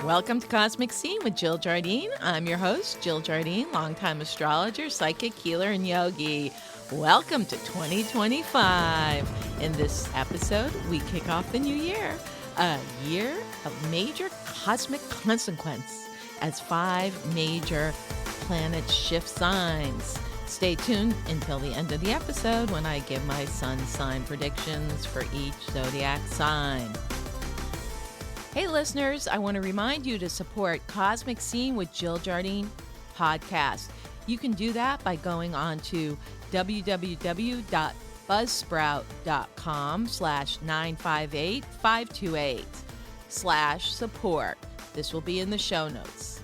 Welcome to Cosmic Scene with Jill Jardine. I'm your host, Jill Jardine, longtime astrologer, psychic, healer, and yogi. Welcome to 2025. In this episode, we kick off the new year, a year of major cosmic consequence as 5 major planets shift signs. Stay tuned until the end of the episode when I give my sun sign predictions for each zodiac sign. Hey listeners, I want to remind you to support Cosmic Scene with Jill Jardine podcast. You can do that by going on to www.buzzsprout.com/958-528/support. This will be in the show notes.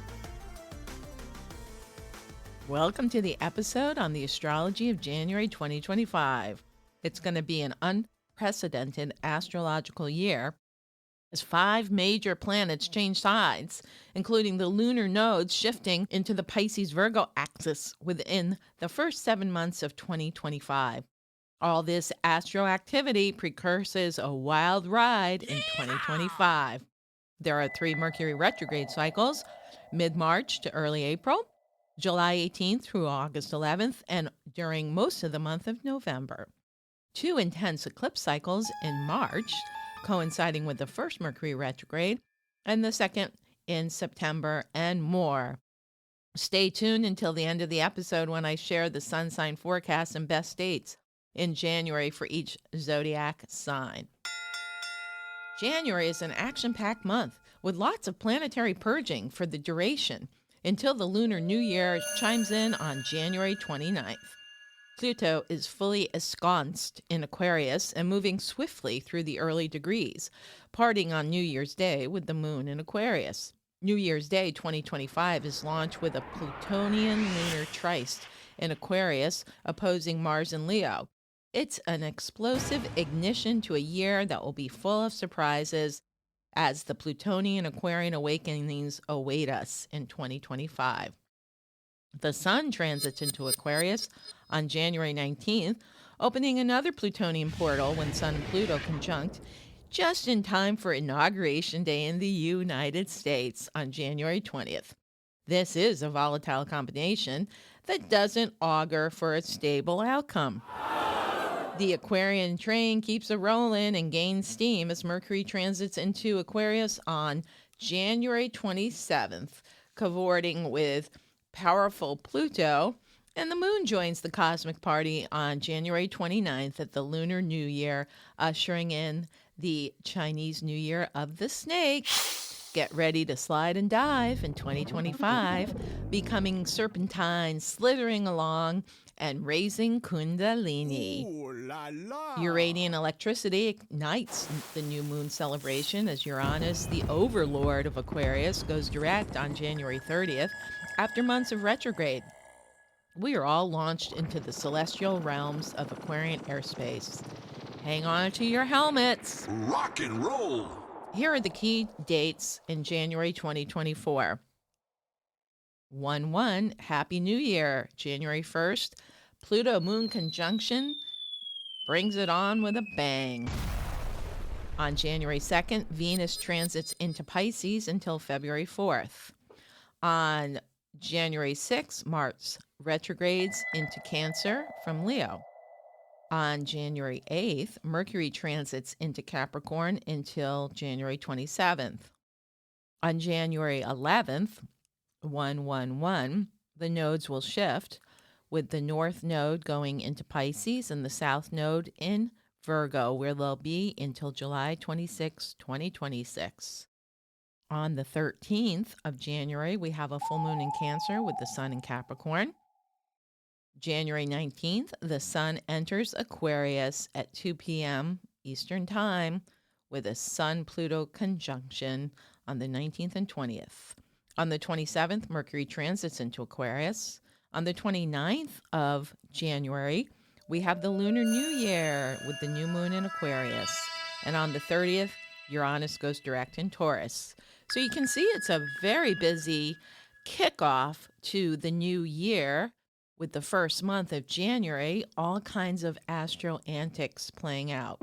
Welcome to the episode on the astrology of January 2025. It's going to be an unprecedented astrological year as 5 major planets change sides, including the lunar nodes shifting into the Pisces-Virgo axis within the first 7 months of 2025. All this astro activity precurses a wild ride in 2025. There are 3 Mercury retrograde cycles, mid-March to early April, July 18th through August 11th, and during most of the month of November. 2 intense eclipse cycles in March, coinciding with the first Mercury retrograde, and the second in September, and more. Stay tuned until the end of the episode when I share the sun sign forecast and best dates in January for each zodiac sign. January is an action-packed month with lots of planetary purging for the duration until the Lunar New Year chimes in on January 29th. Pluto is fully ensconced in Aquarius and moving swiftly through the early degrees, parting on New Year's Day with the moon in Aquarius. New Year's Day 2025 is launched with a Plutonian lunar tryst in Aquarius opposing Mars in Leo. It's an explosive ignition to a year that will be full of surprises as the Plutonian Aquarian awakenings await us in 2025. The Sun transits into Aquarius on January 19th, opening another Plutonian portal when Sun and Pluto conjunct, just in time for Inauguration Day in the United States on January 20th. This is a volatile combination that doesn't augur for a stable outcome. The Aquarian train keeps a-rolling and gains steam as Mercury transits into Aquarius on January 27th, cavorting with powerful Pluto, and the moon joins the cosmic party on January 29th at the Lunar New Year, ushering in the Chinese New Year of the Snake. Get ready to slide and dive in 2025, becoming serpentine, slithering along, and raising Kundalini. Ooh, la, la. Uranian electricity ignites the new moon celebration as Uranus, the overlord of Aquarius, goes direct on January 30th after months of retrograde. We are all launched into the celestial realms of Aquarian airspace. Hang on to your helmets. Rock and roll. Here are the key dates in January 2024. 1-1, Happy New Year. January 1st, Pluto-Moon conjunction brings it on with a bang. On January 2nd, Venus transits into Pisces until February 4th. On January 6th, Mars retrogrades into Cancer from Leo. On January 8th, Mercury transits into Capricorn until January 27th. On January 11th, 1-1-1, the nodes will shift, with the North Node going into Pisces and the South Node in Virgo, where they'll be until July 26, 2026. On the 13th of January, we have a full moon in Cancer with the Sun in Capricorn. January 19th, the Sun enters Aquarius at 2 p.m. Eastern Time with a Sun-Pluto conjunction on the 19th and 20th. On the 27th, Mercury transits into Aquarius. On the 29th of January, we have the Lunar New Year with the new moon in Aquarius. And on the 30th, Uranus goes direct in Taurus. So you can see it's a very busy kickoff to the new year with the first month of January, all kinds of astro antics playing out.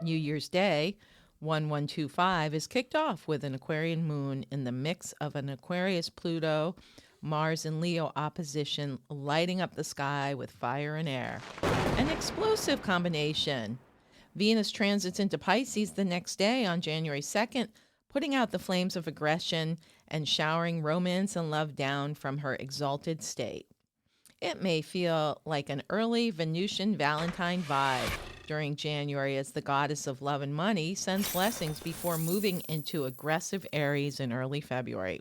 New Year's Day 1125 is kicked off with an Aquarian moon in the mix of an Aquarius Pluto, Mars and Leo opposition lighting up the sky with fire and air. An explosive combination. Venus transits into Pisces the next day on January 2nd, putting out the flames of aggression and showering romance and love down from her exalted state. It may feel like an early Venusian Valentine vibe during January as the goddess of love and money sends blessings before moving into aggressive Aries in early February.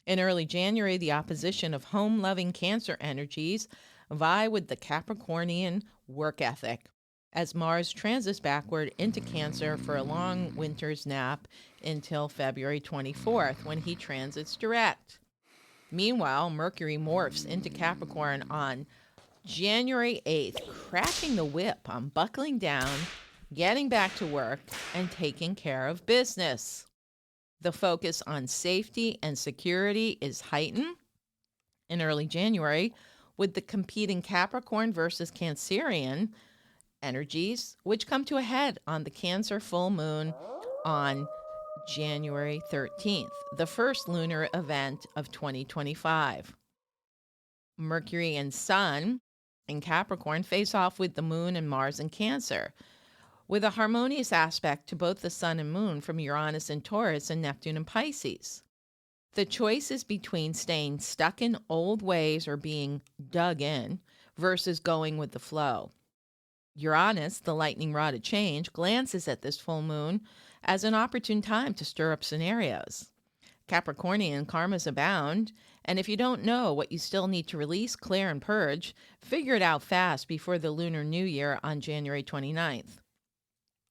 In early January, the opposition of home-loving Cancer energies vie with the Capricornian work ethic as Mars transits backward into Cancer for a long winter's nap until February 24th when he transits direct. Meanwhile, Mercury morphs into Capricorn on January 8th, cracking the whip on buckling down, getting back to work, and taking care of business. The focus on safety and security is heightened in early January with the competing Capricorn versus Cancerian energies, which come to a head on the Cancer full moon on January 13th, the first lunar event of 2025. Mercury and Sun in Capricorn face off with the moon and Mars in Cancer, with a harmonious aspect to both the sun and moon from Uranus in Taurus and Neptune in Pisces. The choice is between staying stuck in old ways or being dug in versus going with the flow. Uranus, the lightning rod of change, glances at this full moon as an opportune time to stir up scenarios. Capricornian karmas abound, and if you don't know what you still need to release, clear, and purge, figure it out fast before the Lunar New Year on January 29th.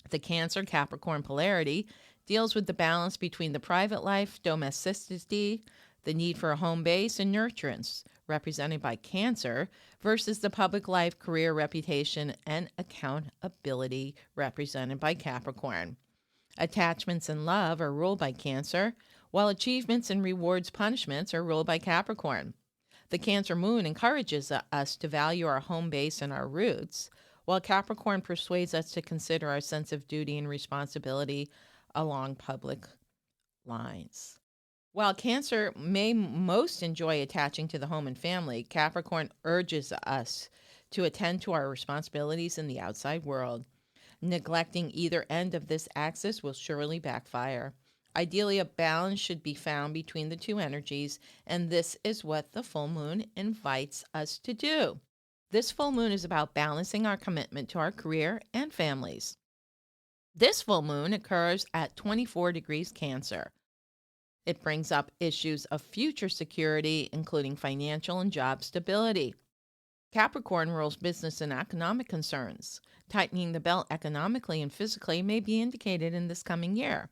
The Cancer-Capricorn polarity deals with the balance between the private life, domesticity, the need for a home base, and nurturance, represented by Cancer, versus the public life, career, reputation, and accountability, represented by Capricorn. Attachments and love are ruled by Cancer, while achievements and rewards punishments are ruled by Capricorn. The Cancer moon encourages us to value our home base and our roots, while Capricorn persuades us to consider our sense of duty and responsibility along public lines. While Cancer may most enjoy attaching to the home and family, Capricorn urges us to attend to our responsibilities in the outside world. Neglecting either end of this axis will surely backfire. Ideally, a balance should be found between the two energies, and this is what the full moon invites us to do. This full moon is about balancing our commitment to our career and families. This full moon occurs at 24 degrees Cancer. It brings up issues of future security, including financial and job stability. Capricorn rules business and economic concerns. Tightening the belt economically and physically may be indicated in this coming year.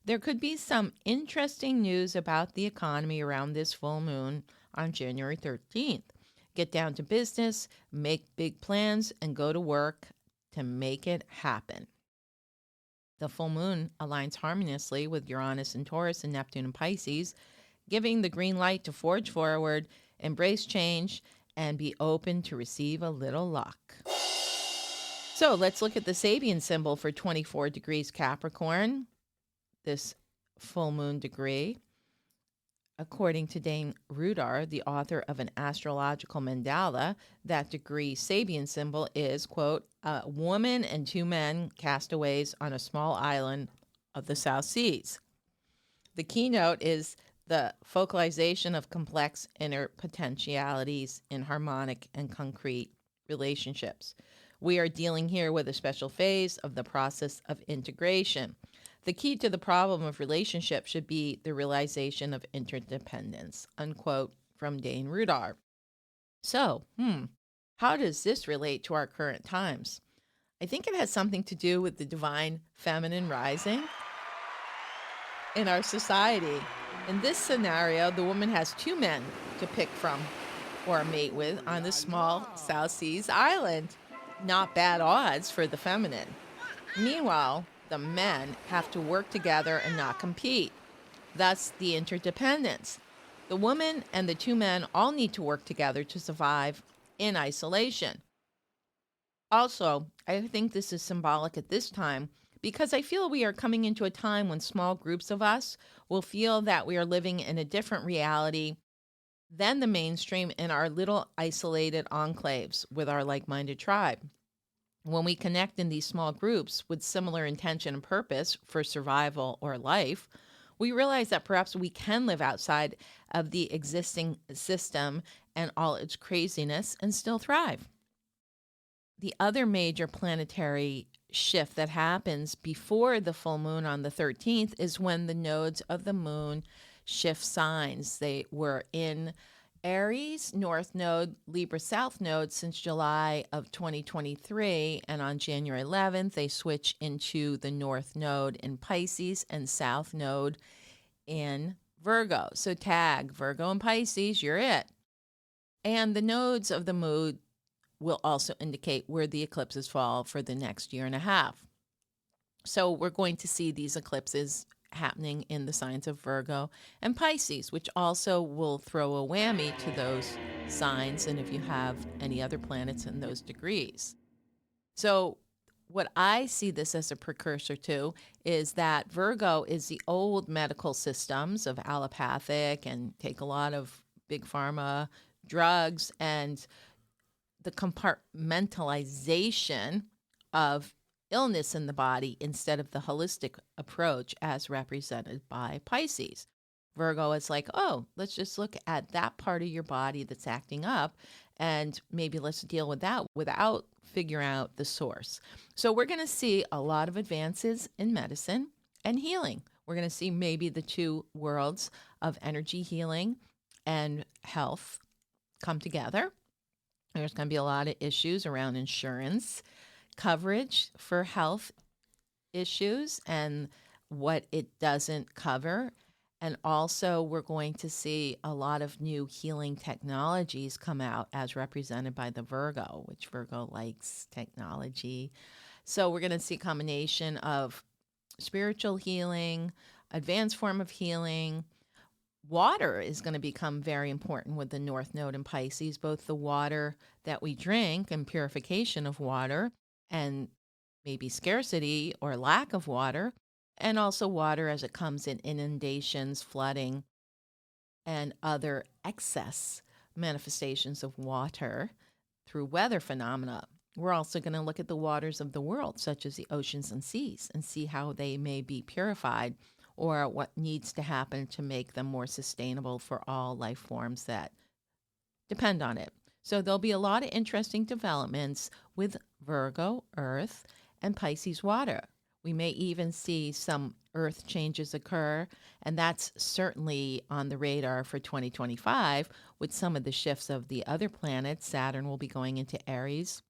There could be some interesting news about the economy around this full moon on January 13th. Get down to business, make big plans, and go to work to make it happen. The full moon aligns harmoniously with Uranus in Taurus and Neptune in Pisces, giving the green light to forge forward, embrace change, and be open to receive a little luck. So let's look at the Sabian symbol for 24 degrees Capricorn, this full moon degree. According to Dane Rudar, the author of an astrological mandala, that degree Sabian symbol is, quote, a woman and two men castaways on a small island of the South Seas. The keynote is the focalization of complex inner potentialities in harmonic and concrete relationships. We are dealing here with a special phase of the process of integration. The key to the problem of relationship should be the realization of interdependence, unquote, from Dane Rudar. So, how does this relate to our current times? I think it has something to do with the divine feminine rising in our society. In this scenario, the woman has two men to pick from or mate with on this small South Seas island. Not bad odds for the feminine. Meanwhile, the men have to work together and not compete. Thus, the interdependence. The woman and the two men all need to work together to survive in isolation. Also, I think this is symbolic at this time because I feel we are coming into a time when small groups of us will feel that we are living in a different reality than the mainstream in our little isolated enclaves with our like minded tribe. When we connect in these small groups with similar intention and purpose for survival or life, we realize that perhaps we can live outside of the existing system and all its craziness and still thrive. The other major planetary shift that happens before the full moon on the 13th is when the nodes of the moon shift signs. They were in Aries, North Node, Libra South Node since July of 2023. And on January 11th, they switch into the North Node in Pisces and South Node in Virgo. So tag Virgo and Pisces, you're it. And the nodes of the moon will also indicate where the eclipses fall for the next year and a half. So we're going to see these eclipses happening in the signs of Virgo and Pisces, which also will throw a whammy to those signs, and if you have any other planets in those degrees. So what I see this as a precursor to is that Virgo is the old medical systems of allopathic and take a lot of big pharma drugs and the compartmentalization of illness in the body instead of the holistic approach as represented by Pisces. Virgo is like, oh, let's just look at that part of your body that's acting up and maybe let's deal with that without figuring out the source. So we're going to see a lot of advances in medicine and healing. We're going to see maybe the two worlds of energy healing and health come together. There's going to be a lot of issues around insurance coverage for health issues and what it doesn't cover. And also, we're going to see a lot of new healing technologies come out as represented by the Virgo, which Virgo likes technology. So we're going to see a combination of spiritual healing, advanced form of healing. Water is going to become very important with the North Node in Pisces, both the water that we drink and purification of water, and maybe scarcity or lack of water, and also water as it comes in inundations, flooding, and other excess manifestations of water through weather phenomena. We're also going to look at the waters of the world, such as the oceans and seas, and see how they may be purified or what needs to happen to make them more sustainable for all life forms that depend on it. So there'll be a lot of interesting developments with Virgo, Earth, and Pisces, water. We may even see some Earth changes occur, and that's certainly on the radar for 2025 with some of the shifts of the other planets. Saturn will be going into Aries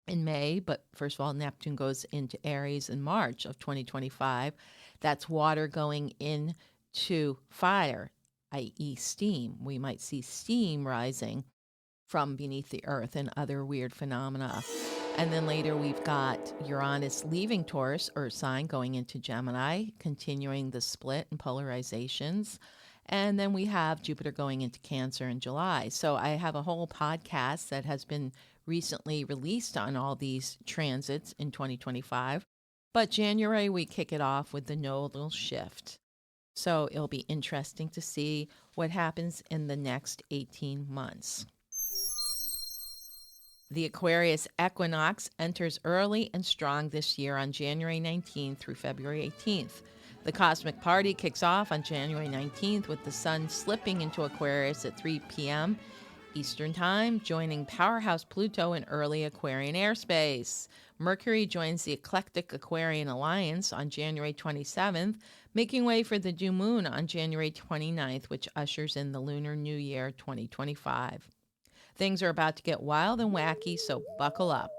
in May, but first of all, Neptune goes into Aries in March of 2025. That's water going into fire, i.e. steam. We might see steam rising from beneath the earth and other weird phenomena. And then later we've got Uranus leaving Taurus, Earth sign, going into Gemini, continuing the split and polarizations. And then we have Jupiter going into Cancer in July. So I have a whole podcast that has been recently released on all these transits in 2025. But January, we kick it off with the nodal shift. So it'll be interesting to see what happens in the next 18 months. The Aquarius equinox enters early and strong this year on January 19th through February 18th. The cosmic party kicks off on January 19th with the sun slipping into Aquarius at 3 p.m. Eastern Time, joining powerhouse Pluto in early Aquarian airspace. Mercury joins the eclectic Aquarian alliance on January 27th, making way for the new moon on January 29th, which ushers in the Lunar New Year 2025. Things are about to get wild and wacky, so buckle up.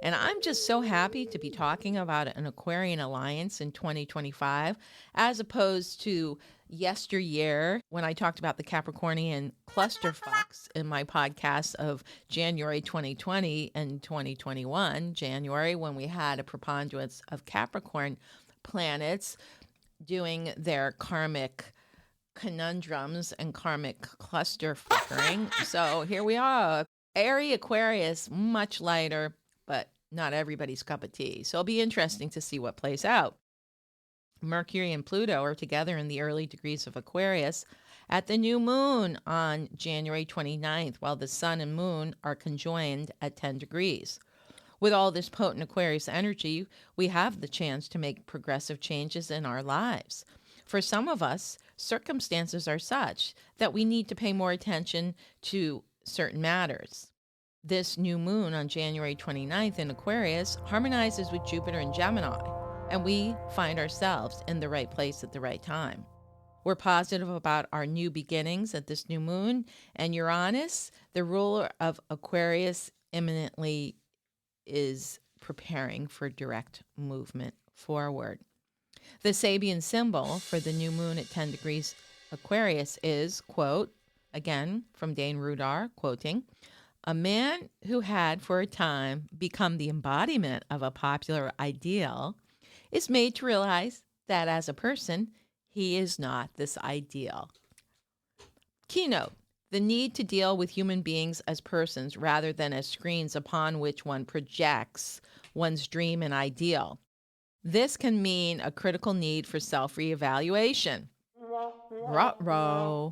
And I'm just so happy to be talking about an Aquarian alliance in 2025, as opposed to yesteryear when I talked about the Capricornian clusterfucks in my podcast of January 2020 and 2021. January, when we had a preponderance of Capricorn planets doing their karmic conundrums and karmic cluster fuckering. So here we are. Airy Aquarius, much lighter, but not everybody's cup of tea. So it'll be interesting to see what plays out. Mercury and Pluto are together in the early degrees of Aquarius at the new moon on January 29th, while the sun and moon are conjoined at 10 degrees. With all this potent Aquarius energy, we have the chance to make progressive changes in our lives. For some of us, circumstances are such that we need to pay more attention to certain matters. This new moon on January 29th in Aquarius harmonizes with Jupiter and Gemini, and we find ourselves in the right place at the right time. We're positive about our new beginnings at this new moon, and Uranus, the ruler of Aquarius, imminently is preparing for direct movement forward. The Sabian symbol for the new moon at 10 degrees Aquarius is, quote, again from Dane Rudar, quoting, a man who had for a time become the embodiment of a popular ideal is made to realize that as a person, he is not this ideal. Keynote: the need to deal with human beings as persons rather than as screens upon which one projects one's dream and ideal. This can mean a critical need for self-reevaluation. Ruh-roh.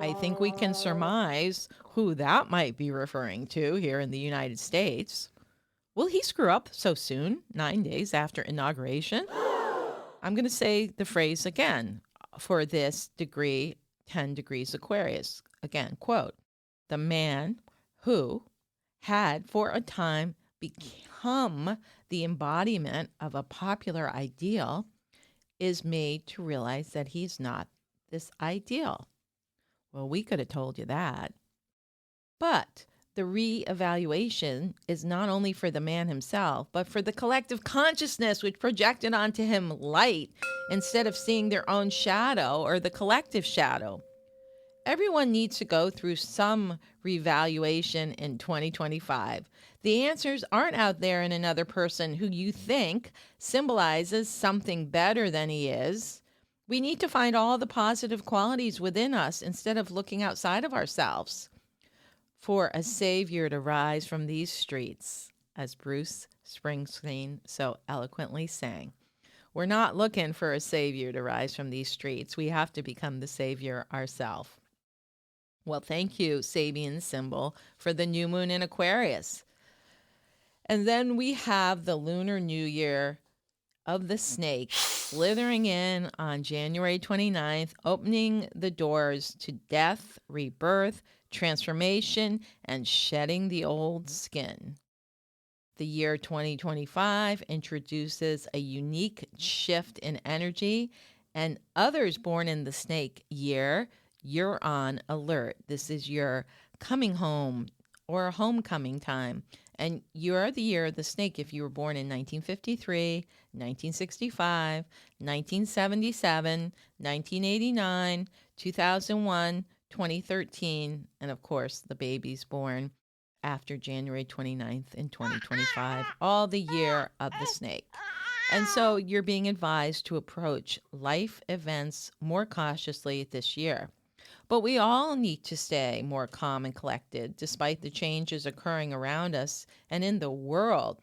I think we can surmise who that might be referring to here in the United States. Will he screw up so soon, 9 days after inauguration? I'm going to say the phrase again for this degree, 10 degrees Aquarius. Again, quote, the man who had for a time become the embodiment of a popular ideal is made to realize that he's not this ideal. Well, we could have told you that. But the reevaluation is not only for the man himself, but for the collective consciousness which projected onto him light instead of seeing their own shadow or the collective shadow. Everyone needs to go through some reevaluation in 2025. The answers aren't out there in another person who you think symbolizes something better than he is. We need to find all the positive qualities within us instead of looking outside of ourselves. For a savior to rise from these streets, as Bruce Springsteen so eloquently sang. We're not looking for a savior to rise from these streets. We have to become the savior ourselves. Well, thank you, Sabian symbol, for the new moon in Aquarius. And then we have the lunar new year of the snake slithering in on January 29th, opening the doors to death, rebirth, transformation, and shedding the old skin. The year 2025 introduces a unique shift in energy, and others born in the snake year, you're on alert. This is your coming home or homecoming time. And you're the year of the snake if you were born in 1953, 1965, 1977, 1989, 2001, 2013, and of course, the babies born after January 29th in 2025, all the year of the snake. And so you're being advised to approach life events more cautiously this year. But we all need to stay more calm and collected despite the changes occurring around us and in the world.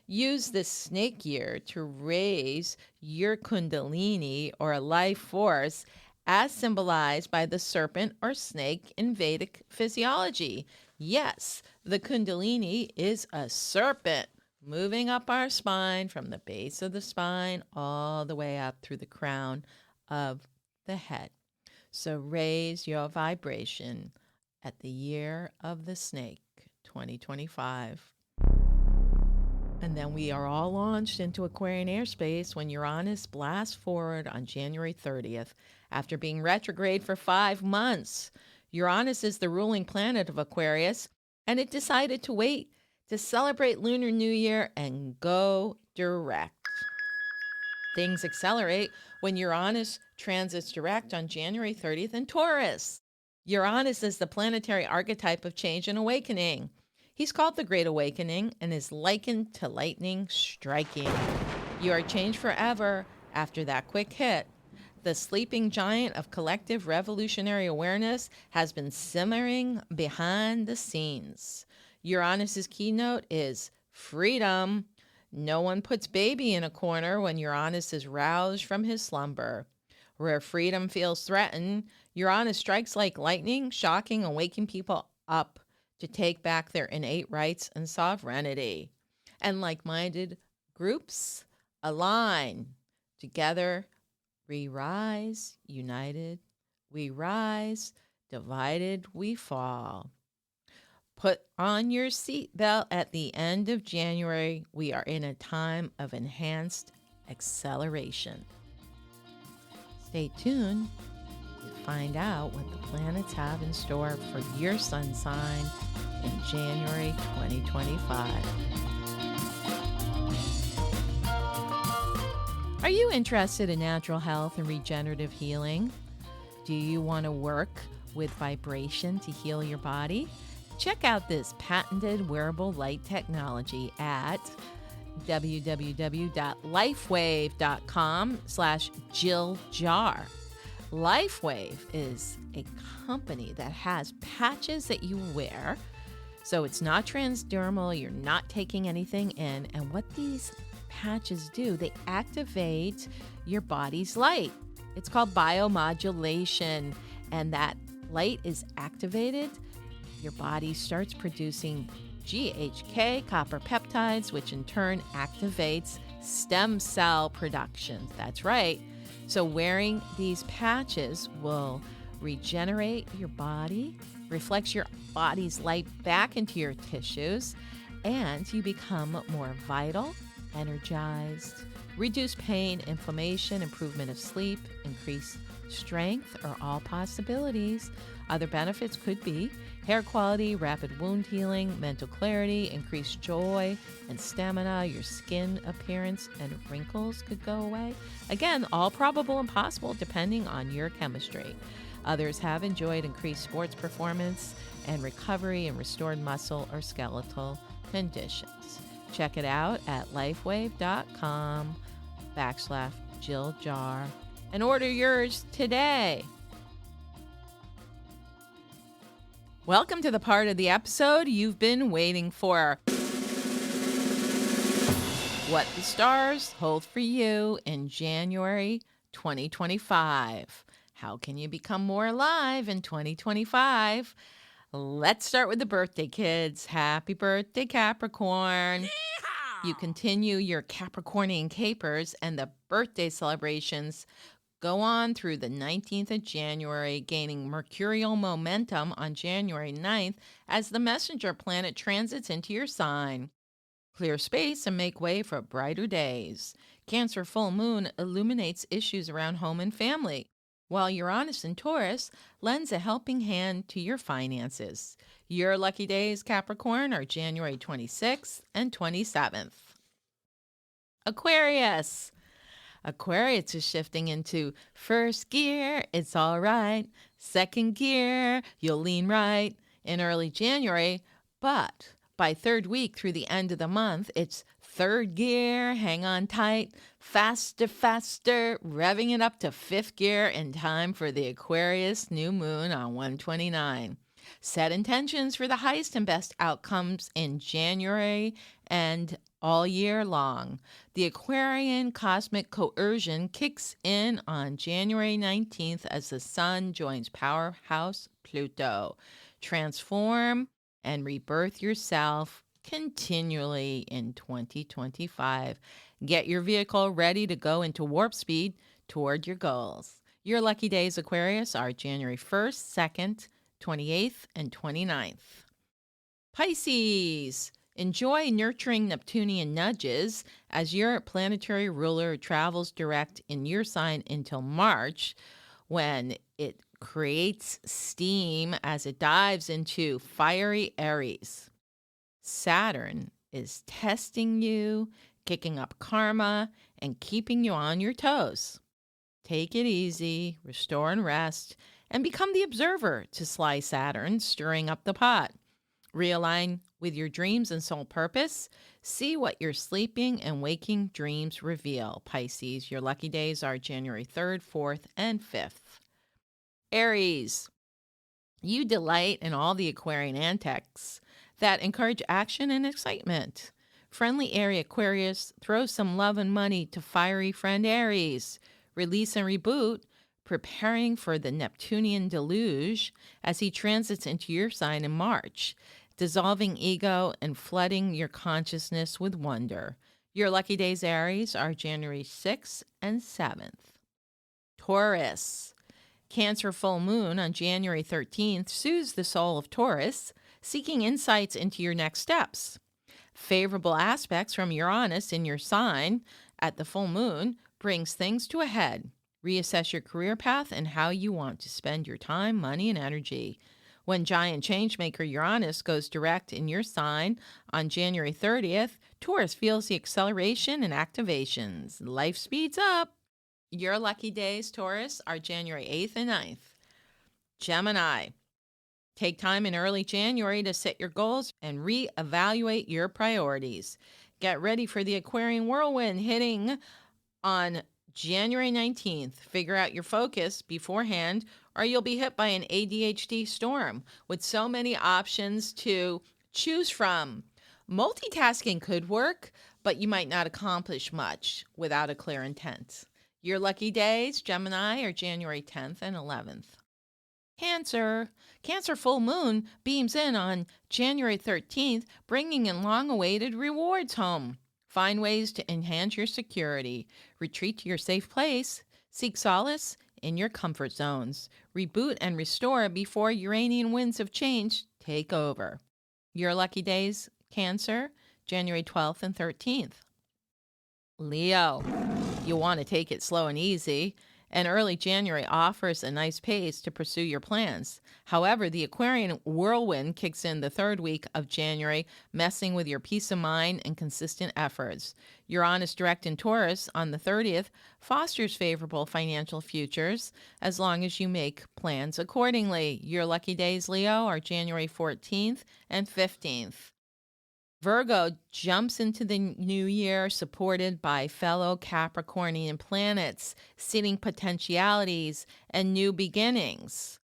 Use this snake year to raise your kundalini or life force as symbolized by the serpent or snake in Vedic physiology. Yes, the kundalini is a serpent moving up our spine from the base of the spine all the way up through the crown of the head. So raise your vibration at the year of the snake, 2025. And then we are all launched into Aquarian airspace when Uranus blasts forward on January 30th after being retrograde for 5 months. Uranus is the ruling planet of Aquarius, and it decided to wait to celebrate Lunar New Year and go direct. Things accelerate when Uranus transits direct on January 30th in Taurus. Uranus is the planetary archetype of change and awakening. He's called the Great Awakening and is likened to lightning striking. You are changed forever after that quick hit. The sleeping giant of collective revolutionary awareness has been simmering behind the scenes. Uranus's keynote is Freedom. No one puts baby in a corner when Uranus is roused from his slumber. Where freedom feels threatened, Uranus strikes like lightning, shocking and waking people up to take back their innate rights and sovereignty. And like-minded groups align. Together, we rise, united, we rise, divided, we fall. Put on your seatbelt at the end of January. We are in a time of enhanced acceleration. Stay tuned to find out what the planets have in store for your sun sign in January 2025. Are you interested in natural health and regenerative healing? Do you want to work with vibration to heal your body? Check out this patented wearable light technology at www.lifewave.com/JillJar. LifeWave is a company that has patches that you wear, so it's not transdermal, you're not taking anything in, and what these patches do, they activate your body's light. It's called biomodulation, and that light is activated. Your body starts producing GHK, copper peptides, which in turn activates stem cell production. That's right. So wearing these patches will regenerate your body, reflects your body's light back into your tissues, and you become more vital, energized, reduce pain, inflammation, improvement of sleep, increase strength are all possibilities. Other benefits could be hair quality, rapid wound healing, mental clarity, increased joy and stamina, your skin appearance and wrinkles could go away. Again, all probable and possible depending on your chemistry. Others have enjoyed increased sports performance and recovery and restored muscle or skeletal conditions. Check it out at lifewave.com/JillJar and order yours today. Welcome to the part of the episode you've been waiting for. What the stars hold for you in January 2025. How can you become more alive in 2025? Let's start with the birthday kids. Happy birthday, Capricorn. Yeehaw! You continue your Capricornian capers and the birthday celebrations go on through the 19th of January, gaining mercurial momentum on January 9th as the messenger planet transits into your sign. Clear space and make way for brighter days. Cancer full moon illuminates issues around home and family, while Uranus in Taurus lends a helping hand to your finances. Your lucky days, Capricorn, are January 26th and 27th. Aquarius. Aquarius is shifting into first gear, it's all right. Second gear, you'll lean right in early January. But by third week through the end of the month, it's third gear, hang on tight, faster, revving it up to fifth gear in time for the Aquarius new moon on 129. Set intentions for the highest and best outcomes in January and all year long. The Aquarian cosmic coercion kicks in on January 19th as the sun joins powerhouse Pluto. Transform and rebirth yourself continually in 2025. Get your vehicle ready to go into warp speed toward your goals. Your lucky days, Aquarius, are January 1st, 2nd, 28th, and 29th. Pisces. Enjoy nurturing Neptunian nudges as your planetary ruler travels direct in your sign until March, when it creates steam as it dives into fiery Aries. Saturn is testing you, kicking up karma, and keeping you on your toes. Take it easy, restore and rest, and become the observer to sly Saturn stirring up the pot. Realign with your dreams and soul purpose. See what your sleeping and waking dreams reveal. Pisces, your lucky days are January 3rd, 4th, and 5th. Aries, you delight in all the Aquarian antics that encourage action and excitement. Friendly area Aquarius, throw some love and money to fiery friend Aries. Release and reboot, preparing for the Neptunian deluge as he transits into your sign in March, dissolving ego and flooding your consciousness with wonder. Your lucky days, Aries, are January 6th and 7th. Taurus. Cancer full moon on January 13th soothes the soul of Taurus, seeking insights into your next steps. Favorable aspects from Uranus in your sign at the full moon brings things to a head. Reassess your career path and how you want to spend your time, money, and energy. When giant changemaker Uranus goes direct in your sign on January 30th, Taurus feels the acceleration and activations. Life speeds up. Your lucky days, Taurus, are January 8th and 9th. Gemini. Take time in early January to set your goals and reevaluate your priorities. Get ready for the Aquarian whirlwind hitting on January 19th. Figure out your focus beforehand, or you'll be hit by an ADHD storm with so many options to choose from. Multitasking could work, but you might not accomplish much without a clear intent. Your lucky days, Gemini, are January 10th and 11th. Cancer. Cancer full moon beams in on January 13th, bringing in long-awaited rewards home. Find ways to enhance your security. Retreat to your safe place. Seek solace in your comfort zones. Reboot and restore before Uranian winds of change take over. Your lucky days, Cancer, January 12th and 13th. Leo. You'll want to take it slow and easy, and early January offers a nice pace to pursue your plans. However, the Aquarian whirlwind kicks in the third week of January, messing with your peace of mind and consistent efforts. Uranus direct in Taurus on the 30th fosters favorable financial futures as long as you make plans accordingly. Your lucky days, Leo, are January 14th and 15th. Virgo jumps into the new year supported by fellow Capricornian planets, seeding potentialities and new beginnings.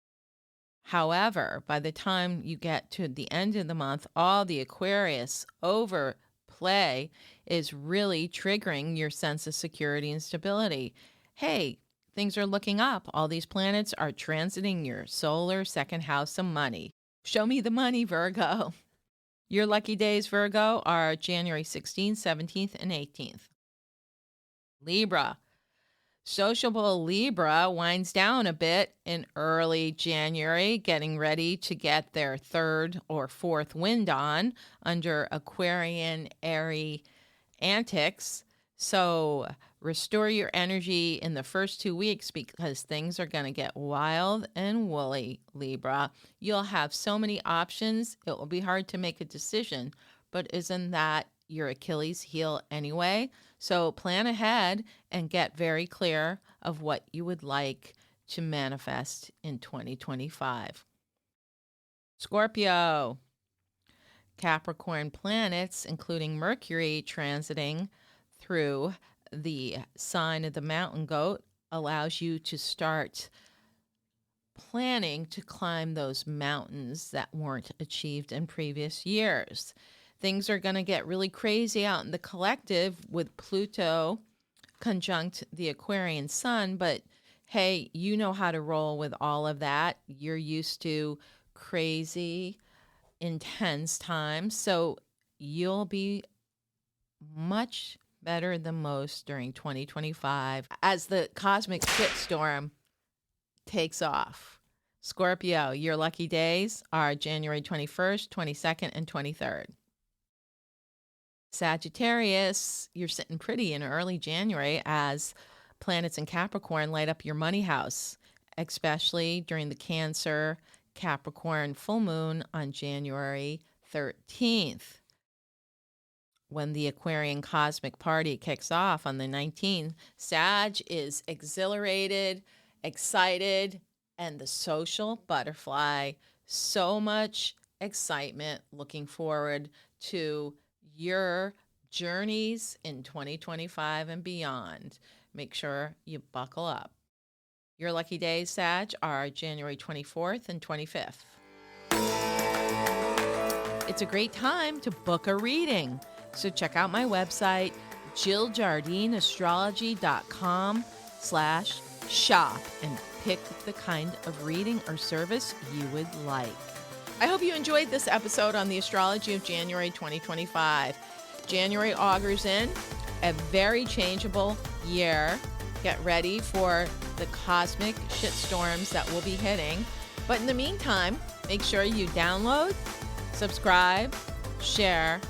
However, by the time you get to the end of the month, all the Aquarius overplay is really triggering your sense of security and stability. Hey, things are looking up. All these planets are transiting your solar second house of money. Show me the money, Virgo. Your lucky days, Virgo, are January 16th, 17th, and 18th. Libra. Sociable Libra winds down a bit in early January, getting ready to get their third or fourth wind on under Aquarian airy antics. So restore your energy in the first 2 weeks because things are going to get wild and woolly, Libra. You'll have so many options, it will be hard to make a decision, but isn't that your Achilles heel anyway? So plan ahead and get very clear of what you would like to manifest in 2025. Scorpio. Capricorn planets, including Mercury transiting through the sign of the mountain goat, allows you to start planning to climb those mountains that weren't achieved in previous years. Things are going to get really crazy out in the collective with Pluto conjunct the Aquarian sun, but hey, you know how to roll with all of that. You're used to crazy, intense times, so you'll be much better than most during 2025 as the cosmic shitstorm takes off. Scorpio, your lucky days are January 21st, 22nd, and 23rd. Sagittarius, you're sitting pretty in early January as planets in Capricorn light up your money house, especially during the Cancer Capricorn full moon on January 13th. When the Aquarian cosmic party kicks off on the 19th, Sag is exhilarated, excited, and the social butterfly. So much excitement, looking forward to your journeys in 2025 and beyond. Make sure you buckle up. Your lucky days, Sag, are January 24th and 25th. It's a great time to book a reading. So check out my website, JillJardineAstrology.com/shop, and pick the kind of reading or service you would like. I hope you enjoyed this episode on the astrology of January 2025. January augurs in a very changeable year. Get ready for the cosmic shitstorms that will be hitting. But in the meantime, make sure you download, subscribe, share,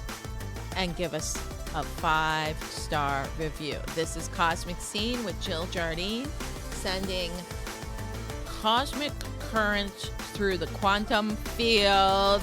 and give us a 5-star review. This is Cosmic Scene with Jill Jardine, sending cosmic currents through the quantum field.